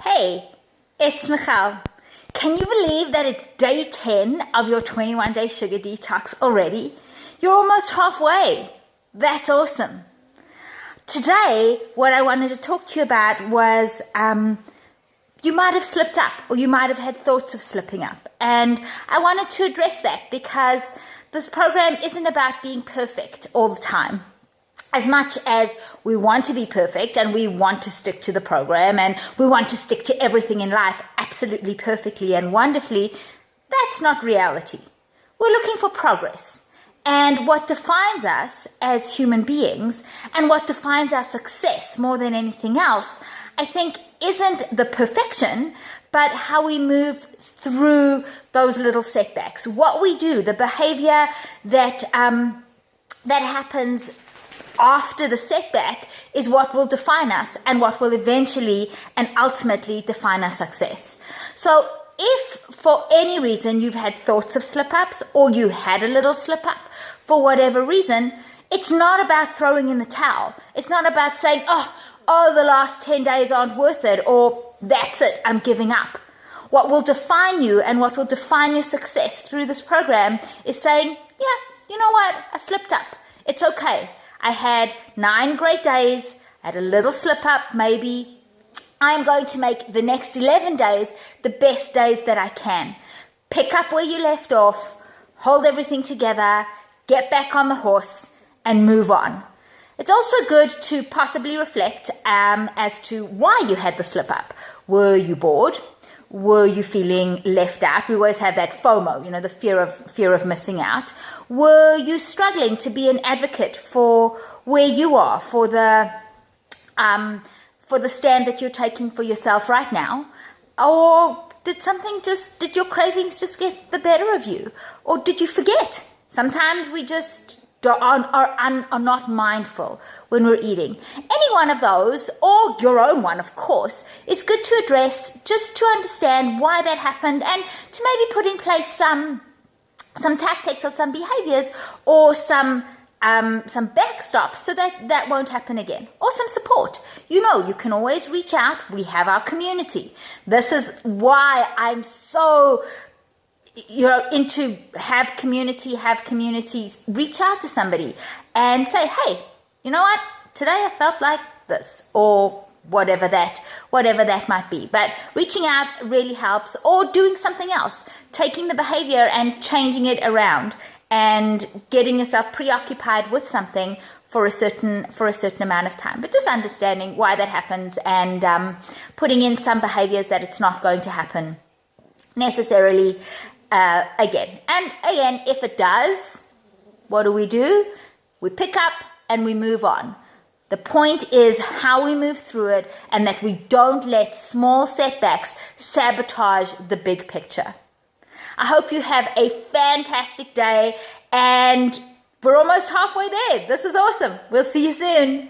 Hey, it's Michal. Can you believe that it's day 10 of your 21-day sugar detox already? You're almost halfway. That's awesome. Today, what I wanted to talk to you about was you might have slipped up, or you might have had thoughts of slipping up. And I wanted to address that because this program isn't about being perfect all the time. As much as we want to be perfect and we want to stick to the program and we want to stick to everything in life absolutely perfectly and wonderfully, that's not reality. We're looking for progress. And what defines us as human beings and what defines our success more than anything else, I think, isn't the perfection, but how we move through those little setbacks. What we do, the behavior that happens after the setback is what will define us and what will eventually and ultimately define our success. So if for any reason you've had thoughts of slip-ups or you had a little slip-up for whatever reason, it's not about throwing in the towel. It's not about saying, oh, the last 10 days aren't worth it, or that's it, I'm giving up. What will define you and what will define your success through this program is saying, yeah, you know what, I slipped up. It's okay. I had 9 great days, I had a little slip up maybe. I'm going to make the next 11 days the best days that I can. Pick up where you left off, hold everything together, get back on the horse and move on. It's also good to possibly reflect as to why you had the slip up. Were you bored? Were you feeling left out? We always have that FOMO, the fear of missing out. Were you struggling to be an advocate for where you are, for the stand that you're taking for yourself right now? Or did your cravings just get the better of you? Or did you forget? Sometimes we just are not mindful when we're eating. Any one of those, or your own one, of course, is good to address just to understand why that happened and to maybe put in place some tactics or some behaviors or some backstops so that won't happen again, or some support. You can always reach out. We have our community. This is why I'm so into have communities, reach out to somebody and say, hey, you know what, today I felt like this, or whatever that might be. But reaching out really helps, or doing something else, taking the behavior and changing it around and getting yourself preoccupied with something for a certain amount of time. But just understanding why that happens and putting in some behaviors that it's not going to happen necessarily again. And again, if it does, what do? We pick up and we move on. The point is how we move through it and that we don't let small setbacks sabotage the big picture. I hope you have a fantastic day, and we're almost halfway there. This is awesome. We'll see you soon.